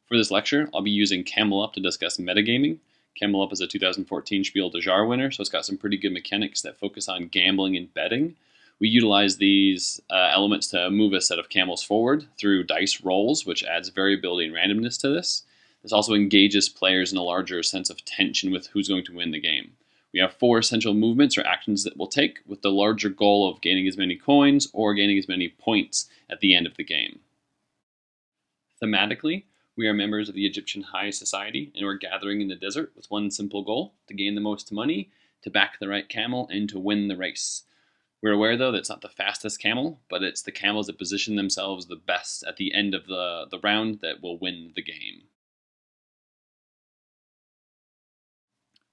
For this lecture, I'll be using Camel Up to discuss metagaming. Camel Up is a 2014 Spiel des Jahres winner, so it's got some pretty good mechanics that focus on gambling and betting. We utilize these elements to move a set of camels forward through dice rolls, which adds variability and randomness to this. This also engages players in a larger sense of tension with who's going to win the game. We have 4 essential movements or actions that we'll take, with the larger goal of gaining as many coins or gaining as many points at the end of the game. Thematically, we are members of the Egyptian high society, and we're gathering in the desert with one simple goal: to gain the most money, to back the right camel, and to win the race. We're aware, though, that it's not the fastest camel, but it's the camels that position themselves the best at the end of the round that will win the game.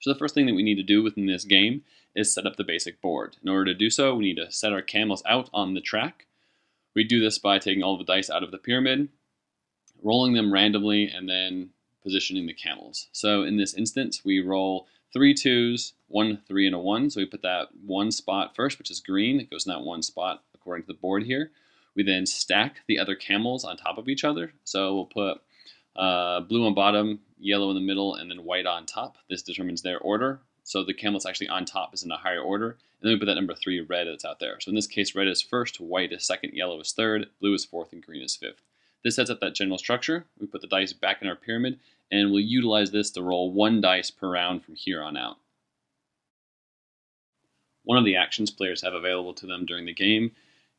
So the first thing that we need to do within this game is set up the basic board. In order to do so, we need to set our camels out on the track. We do this by taking all the dice out of the pyramid, rolling them randomly, and then positioning the camels. So in this instance, we roll 3 2s, 1 3, and a 1. So we put that one spot first, which is green. It goes in that one spot according to the board here. We then stack the other camels on top of each other. So we'll put blue on bottom, yellow in the middle, and then white on top. This determines their order. So the camel that's actually on top is in a higher order. And then we put that number 3, red, that's out there. So in this case, red is first, white is second, yellow is third, blue is fourth, and green is fifth. This sets up that general structure. We put the dice back in our pyramid, and we'll utilize this to roll 1 dice per round from here on out. One of the actions players have available to them during the game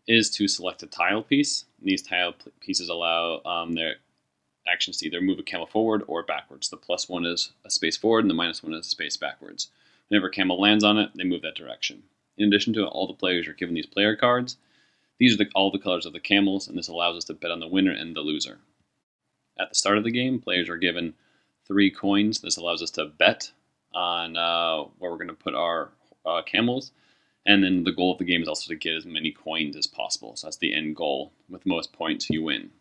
is to select a tile piece. And these tile pieces allow their actions to either move a camel forward or backwards. The +1 is a space forward, and the -1 is a space backwards. Whenever a camel lands on it, they move that direction. In addition to it, all the players are given these player cards. These are all the colors of the camels, and this allows us to bet on the winner and the loser. At the start of the game, players are given 3 coins. This allows us to bet on where we're going to put our camels. And then the goal of the game is also to get as many coins as possible. So that's the end goal. With most points, you win.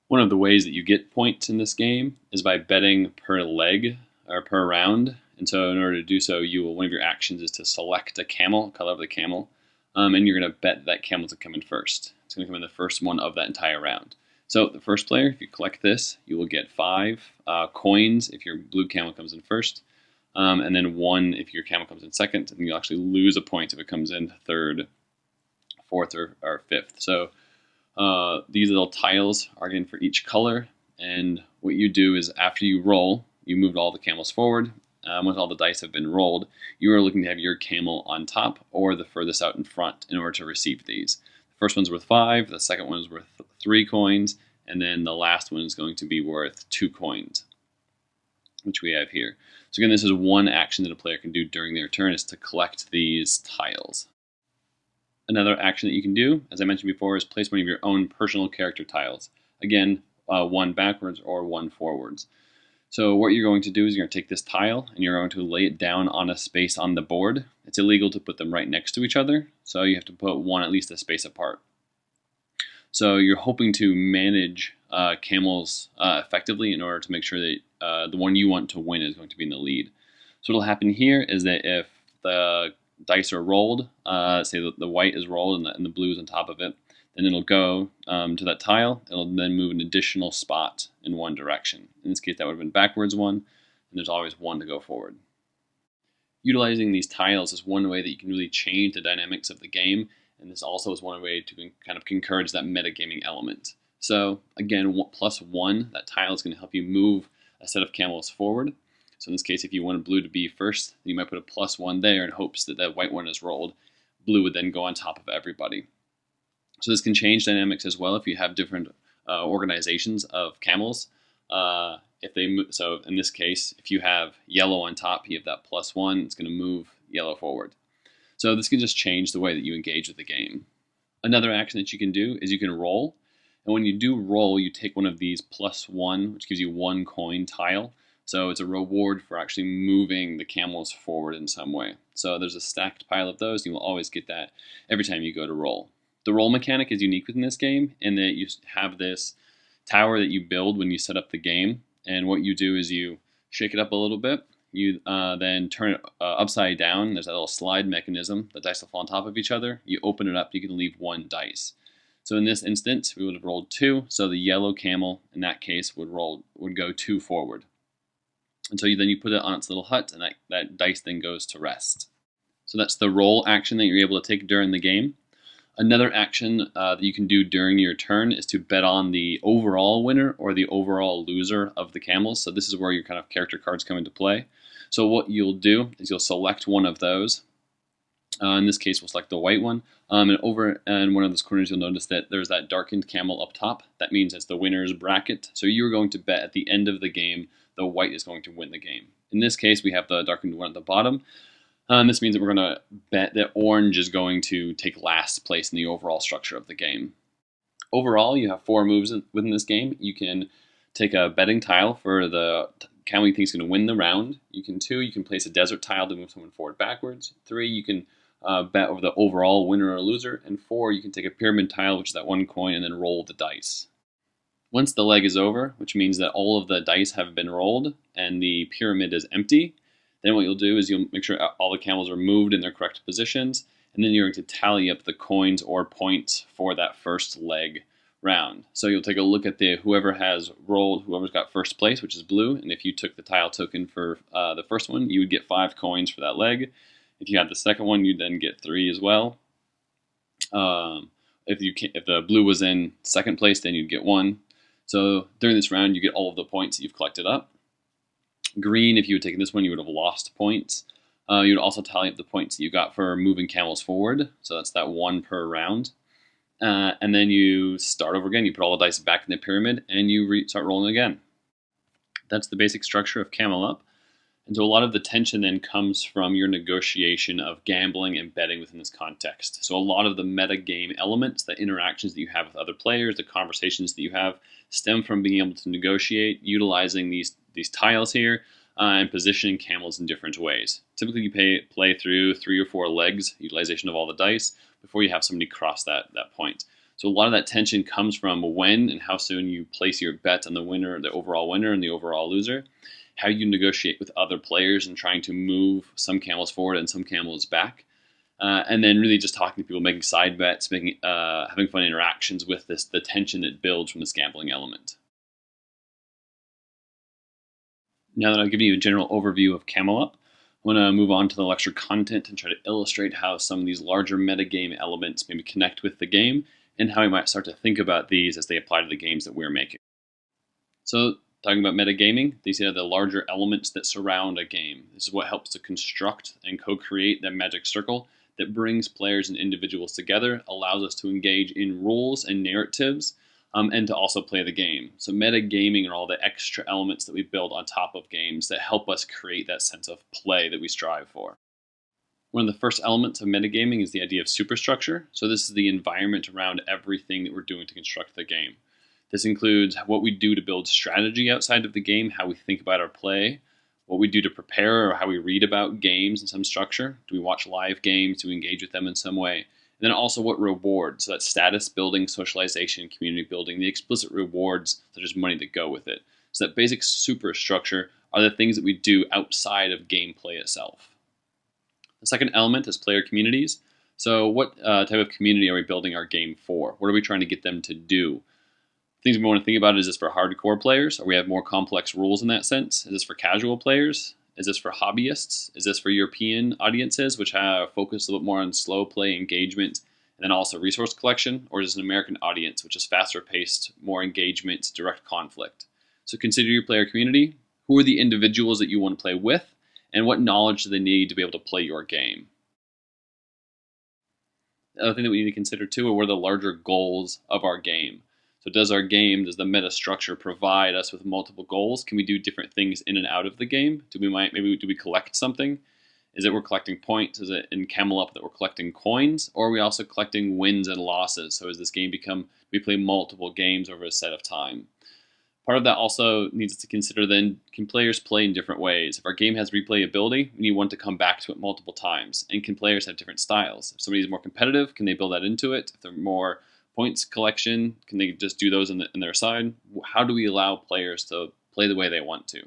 One of the ways that you get points in this game is by betting per leg or per round. And so in order to do so, one of your actions is to select a camel, color of the camel. And you're going to bet that camel to come in first. It's going to come in the first one of that entire round. So the first player, if you collect this, you will get 5 coins if your blue camel comes in first, and then 1 if your camel comes in second, and you'll actually lose a point if it comes in third, fourth, or fifth. So these little tiles are again for each color, and what you do is after you roll, you move all the camels forward. Once all the dice have been rolled, you are looking to have your camel on top or the furthest out in front in order to receive these. The first one's worth 5, the second one is worth 3 coins, and then the last one is going to be worth 2 coins, which we have here. So again, this is one action that a player can do during their turn, is to collect these tiles. Another action that you can do, as I mentioned before, is place one of your own personal character tiles. Again, 1 backwards or 1 forwards. So what you're going to do is you're going to take this tile and you're going to lay it down on a space on the board. It's illegal to put them right next to each other, so you have to put one at least a space apart. So you're hoping to manage camels effectively in order to make sure that the one you want to win is going to be in the lead. So what will happen here is that if the dice are rolled, say the white is rolled and the blue is on top of it, then it'll go to that tile. It'll then move an additional spot in one direction. In this case, that would have been backwards 1, and there's always 1 to go forward. Utilizing these tiles is one way that you can really change the dynamics of the game, and this also is one way to kind of encourage that metagaming element. So again, +1, that tile is going to help you move a set of camels forward. So in this case, if you wanted blue to be first, you might put a +1 there in hopes that that white one is rolled. Blue would then go on top of everybody. So this can change dynamics as well if you have different organizations of camels. So in this case, if you have yellow on top, you have that +1, it's going to move yellow forward. So this can just change the way that you engage with the game. Another action that you can do is you can roll. And when you do roll, you take one of these +1, which gives you 1 coin tile. So it's a reward for actually moving the camels forward in some way. So there's a stacked pile of those. You will always get that every time you go to roll. The roll mechanic is unique within this game in that you have this tower that you build when you set up the game. And what you do is you shake it up a little bit. You then turn it upside down. There's that little slide mechanism. The dice will fall on top of each other. You open it up. You can leave 1 dice. So in this instance, we would have rolled 2, so the yellow camel in that case would go 2 forward. And so then you put it on its little hut, and that dice then goes to rest. So that's the roll action that you're able to take during the game. Another action that you can do during your turn is to bet on the overall winner or the overall loser of the camels. So this is where your kind of character cards come into play. So what you'll do is you'll select one of those. In this case, we'll select the white one. And over in one of those corners, you'll notice that there's that darkened camel up top. That means it's the winner's bracket. So you're going to bet at the end of the game, the white is going to win the game. In this case, we have the darkened one at the bottom. This means that we're going to bet that orange is going to take last place in the overall structure of the game. Overall, you have 4 moves within this game. You can take a betting tile for the camel you think is going to win the round. 2, you can place a desert tile to move someone forward backwards. 3, you can bet over the overall winner or loser. And 4, you can take a pyramid tile, which is that 1 coin, and then roll the dice. Once the leg is over, which means that all of the dice have been rolled and the pyramid is empty, then what you'll do is you'll make sure all the camels are moved in their correct positions, and then you're going to tally up the coins or points for that first leg round. So you'll take a look at whoever's got first place, which is blue, and if you took the tile token for the first one, you would get 5 coins for that leg. If you had the second one, you'd then get 3 as well. If the blue was in second place, then you'd get 1. So during this round, you get all of the points that you've collected up. Green, if you had taken this one, you would have lost points. You would also tally up the points that you got for moving camels forward. So that's that 1 per round. And then you start over again. You put all the dice back in the pyramid, and you start rolling again. That's the basic structure of Camel Up. And so a lot of the tension then comes from your negotiation of gambling and betting within this context. So a lot of the metagame elements, the interactions that you have with other players, the conversations that you have, stem from being able to negotiate, utilizing these tiles here, and positioning camels in different ways. Typically you play through 3 or 4 legs, utilization of all the dice, before you have somebody cross that point. So a lot of that tension comes from when and how soon you place your bet on the winner, the overall winner and the overall loser, how you negotiate with other players and trying to move some camels forward and some camels back, and then really just talking to people, making side bets, having fun interactions with the tension that builds from this gambling element. Now that I've given you a general overview of Camel Up, I want to move on to the lecture content and try to illustrate how some of these larger metagame elements maybe connect with the game and how we might start to think about these as they apply to the games that we're making. So, talking about metagaming, these are the larger elements that surround a game. This is what helps to construct and co-create the magic circle that brings players and individuals together, allows us to engage in rules and narratives, and to also play the game. So metagaming are all the extra elements that we build on top of games that help us create that sense of play that we strive for. One of the first elements of metagaming is the idea of superstructure. So this is the environment around everything that we're doing to construct the game. This includes what we do to build strategy outside of the game, how we think about our play, what we do to prepare or how we read about games in some structure. Do we watch live games? Do we engage with them in some way? And then also what rewards, so that's status building, socialization, community building, the explicit rewards such as money that go with it. So that basic superstructure are the things that we do outside of gameplay itself. The second element is player communities. So what type of community are we building our game for? What are we trying to get them to do? Things we want to think about, is this for hardcore players? Or we have more complex rules in that sense? Is this for casual players? Is this for hobbyists? Is this for European audiences, which have focused a little bit more on slow play engagement and then also resource collection? Or is it an American audience, which is faster paced, more engagement, direct conflict? So consider your player community. Who are the individuals that you want to play with? And what knowledge do they need to be able to play your game? The other thing that we need to consider too are what are the larger goals of our game. So does the meta structure provide us with multiple goals? Can we do different things in and out of the game? Do we collect something? Is it we're collecting points? Is it in Camel Up that we're collecting coins? Or are we also collecting wins and losses? So as this game we play multiple games over a set of time. Part of that also needs to consider then, can players play in different ways? If our game has replayability, we need one to come back to it multiple times. And can players have different styles? If somebody's more competitive, can they build that into it? If they're more points collection, can they just do those in their side? How do we allow players to play the way they want to?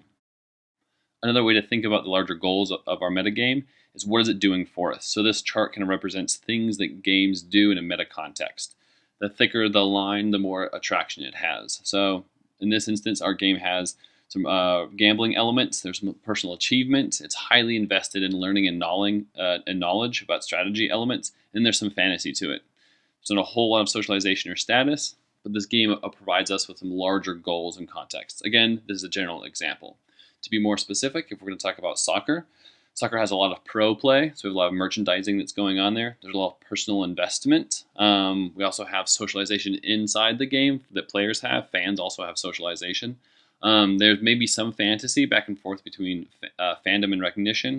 Another way to think about the larger goals of our metagame is what is it doing for us? So this chart kind of represents things that games do in a meta context. The thicker the line, the more attraction it has. So in this instance, our game has some gambling elements. There's some personal achievement. It's highly invested in learning and knowledge about strategy elements. And there's some fantasy to it. So not a whole lot of socialization or status, but this game provides us with some larger goals and contexts. Again, this is a general example. To be more specific, if we're going to talk about soccer, soccer has a lot of pro play, so we have a lot of merchandising that's going on there. There's a lot of personal investment. We also have socialization inside the game that players have. Fans also have socialization. There's maybe some fantasy back and forth between fandom and recognition,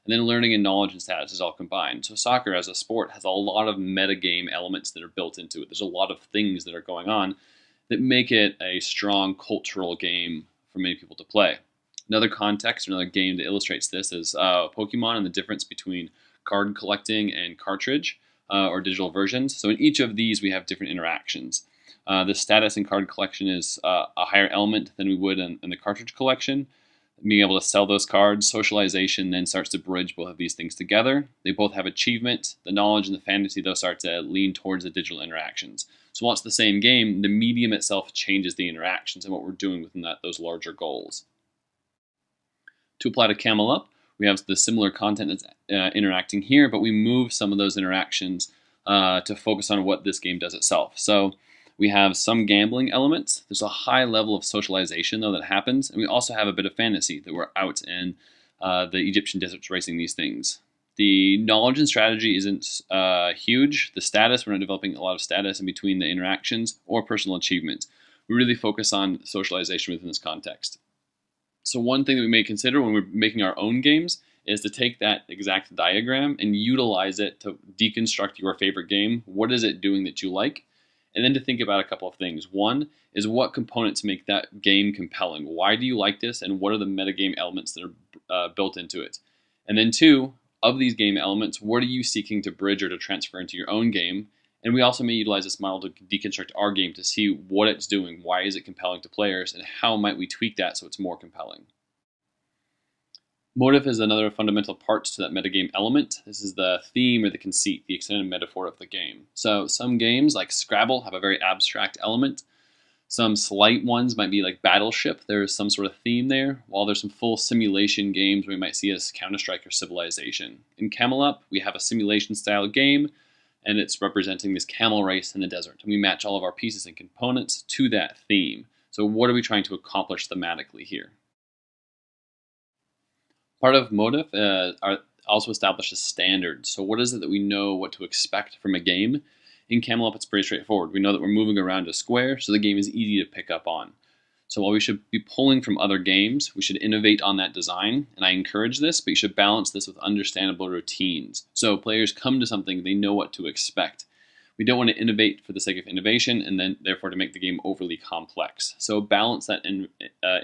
and then learning and knowledge and status is all combined. So soccer as a sport has a lot of metagame elements that are built into it. There's a lot of things that are going on that make it a strong cultural game for many people to play. Another context, another game that illustrates this is Pokemon and the difference between card collecting and cartridge or digital versions. So in each of these, we have different interactions. The status in card collection is a higher element than we would in the cartridge collection. Being able to sell those cards, socialization then starts to bridge both of these things together. They both have achievement. The knowledge and the fantasy, those start to lean towards the digital interactions. So while it's the same game, the medium itself changes the interactions and what we're doing within those larger goals. To apply to Camel Up, we have the similar content that's interacting here, but we move some of those interactions to focus on what this game does itself. So we have some gambling elements. There's a high level of socialization, though, that happens. And we also have a bit of fantasy that we're out in the Egyptian deserts racing these things. The knowledge and strategy isn't huge. The status, we're not developing a lot of status in between the interactions or personal achievements. We really focus on socialization within this context. So one thing that we may consider when we're making our own games is to take that exact diagram and utilize it to deconstruct your favorite game. What is it doing that you like? And then to think about a couple of things. One is what components make that game compelling? Why do you like this? And what are the metagame elements that are built into it? And then two, of these game elements, what are you seeking to bridge or to transfer into your own game? And we also may utilize this model to deconstruct our game to see what it's doing, why is it compelling to players, and how might we tweak that so it's more compelling. Motive is another fundamental part to that metagame element. This is the theme or the conceit, the extended metaphor of the game. So some games like Scrabble have a very abstract element. Some slight ones might be like Battleship. There's some sort of theme there, while there's some full simulation games we might see as Counter-Strike or Civilization. In Camel Up, we have a simulation style game, and it's representing this camel race in the desert. And we match all of our pieces and components to that theme. So what are we trying to accomplish thematically here? Part of Motive also establishes standards. So what is it that we know what to expect from a game? In Camel Up, it's pretty straightforward. We know that we're moving around a square, so the game is easy to pick up on. So while we should be pulling from other games, we should innovate on that design, and I encourage this, but you should balance this with understandable routines. So players come to something, they know what to expect. We don't want to innovate for the sake of innovation and then therefore to make the game overly complex. So balance that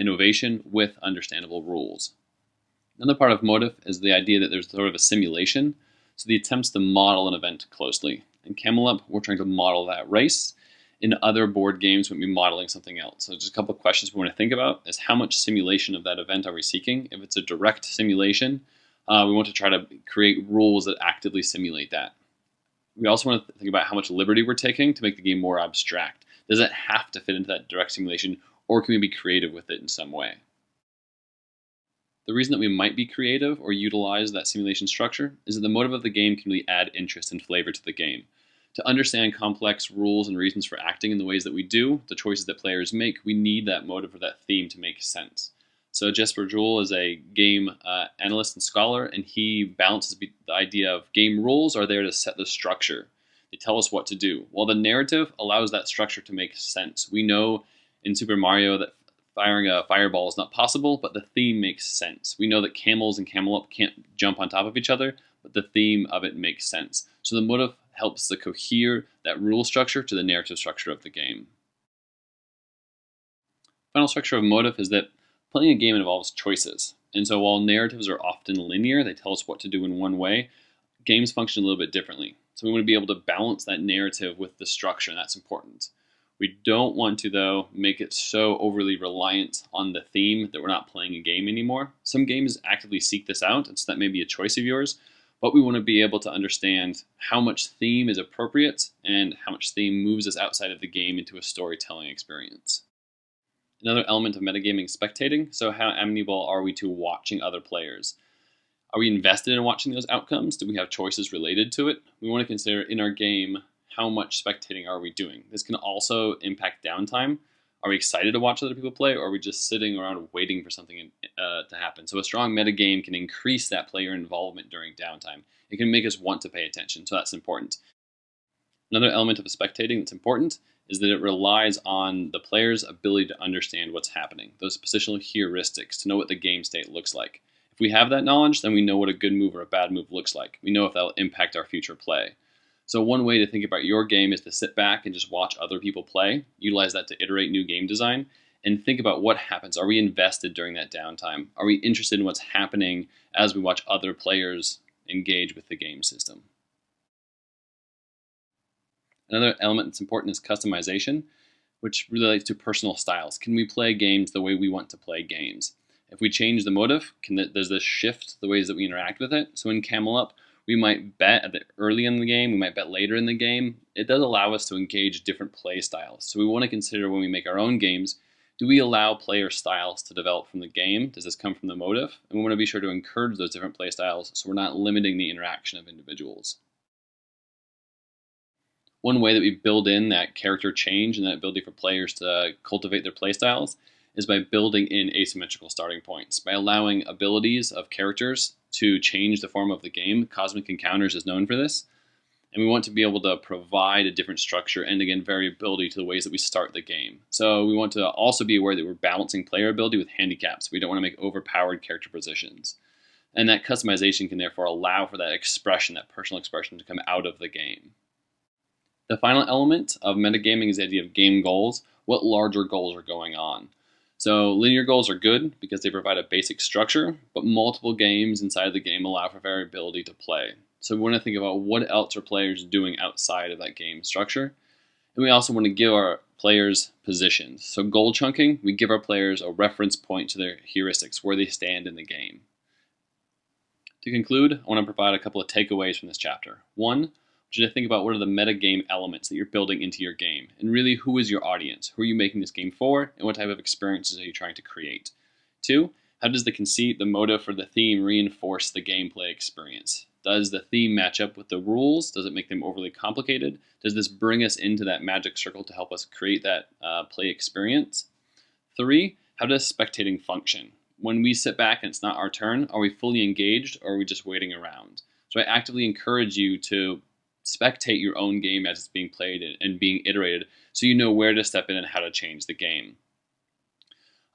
innovation with understandable rules. Another part of Motive is the idea that there's sort of a simulation. So the attempts to model an event closely. In Camel Up, we're trying to model that race. In other board games, we'll be modeling something else. So just a couple of questions we want to think about is how much simulation of that event are we seeking? If it's a direct simulation, we want to try to create rules that actively simulate that. We also want to think about how much liberty we're taking to make the game more abstract. Does it have to fit into that direct simulation, or can we be creative with it in some way? The reason that we might be creative or utilize that simulation structure is that the motive of the game can really add interest and flavor to the game. To understand complex rules and reasons for acting in the ways that we do, the choices that players make, we need that motive or that theme to make sense. So Jesper Juhl is a game analyst and scholar, and he balances the idea of game rules are there to set the structure. They tell us what to do, while the narrative allows that structure to make sense. We know in Super Mario that firing a fireball is not possible, but the theme makes sense. We know that camels and Camel Up can't jump on top of each other, but the theme of it makes sense. So the motive helps to cohere that rule structure to the narrative structure of the game. Final structure of Motive is that playing a game involves choices. And so while narratives are often linear, they tell us what to do in one way, games function a little bit differently. So we want to be able to balance that narrative with the structure, and that's important. We don't want to, though, make it so overly reliant on the theme that we're not playing a game anymore. Some games actively seek this out, and so that may be a choice of yours. but we want to be able to understand how much theme is appropriate and how much theme moves us outside of the game into a storytelling experience. Another element of metagaming is spectating. So how amenable are we to watching other players? Are we invested in watching those outcomes? Do we have choices related to it? We want to consider in our game, how much spectating are we doing? This can also impact downtime. Are we excited to watch other people play, or are we just sitting around waiting for something to happen? So a strong metagame can increase that player involvement during downtime. It can make us want to pay attention, so that's important. Another element of spectating that's important is that it relies on the player's ability to understand what's happening, those positional heuristics, to know what the game state looks like. If we have that knowledge, then we know what a good move or a bad move looks like. We know if that will impact our future play. So one way to think about your game is to sit back and just watch other people play, utilize that to iterate new game design, and think about what happens. Are we invested during that downtime? Are we interested in what's happening as we watch other players engage with the game system? Another element that's important is customization, which relates to personal styles. Can we play games the way we want to play games? If we change the motive, does this shift the ways that we interact with it? So in Camel Up, we might bet early in the game, we might bet later in the game. It does allow us to engage different play styles. So we want to consider when we make our own games, do we allow player styles to develop from the game? Does this come from the motive? And we want to be sure to encourage those different play styles so we're not limiting the interaction of individuals. One way that we build in that character change and that ability for players to cultivate their playstyles is by building in asymmetrical starting points, by allowing abilities of characters to change the form of the game. Cosmic Encounters is known for this. And we want to be able to provide a different structure and, again, variability to the ways that we start the game. So we want to also be aware that we're balancing player ability with handicaps. We don't want to make overpowered character positions. And that customization can therefore allow for that expression, that personal expression, to come out of the game. The final element of metagaming is the idea of game goals. What larger goals are going on? So linear goals are good because they provide a basic structure, but multiple games inside the game allow for variability to play. So we want to think about what else are players doing outside of that game structure. And we also want to give our players positions. So goal chunking, we give our players a reference point to their heuristics, where they stand in the game. To conclude, I want to provide a couple of takeaways from this chapter. One, I want you to think about what are the metagame elements that you're building into your game, and really who is your audience? Who are you making this game for, and what type of experiences are you trying to create? Two, how does the conceit, the motive, or the theme reinforce the gameplay experience? Does the theme match up with the rules? Does it make them overly complicated? Does this bring us into that magic circle to help us create that play experience? Three, how does spectating function? When we sit back and it's not our turn, are we fully engaged or are we just waiting around? So I actively encourage you to spectate your own game as it's being played and being iterated so you know where to step in and how to change the game.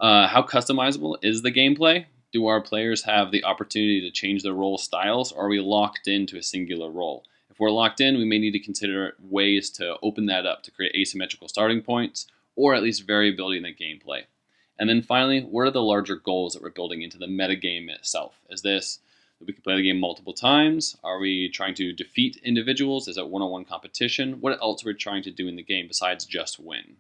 How customizable is the gameplay? Do our players have the opportunity to change their role styles, or are we locked into a singular role? If we're locked in, we may need to consider ways to open that up to create asymmetrical starting points, or at least variability in the gameplay. And then finally, what are the larger goals that we're building into the metagame itself? Is this that we can play the game multiple times? Are we trying to defeat individuals? Is it one-on-one competition? What else are we trying to do in the game besides just win?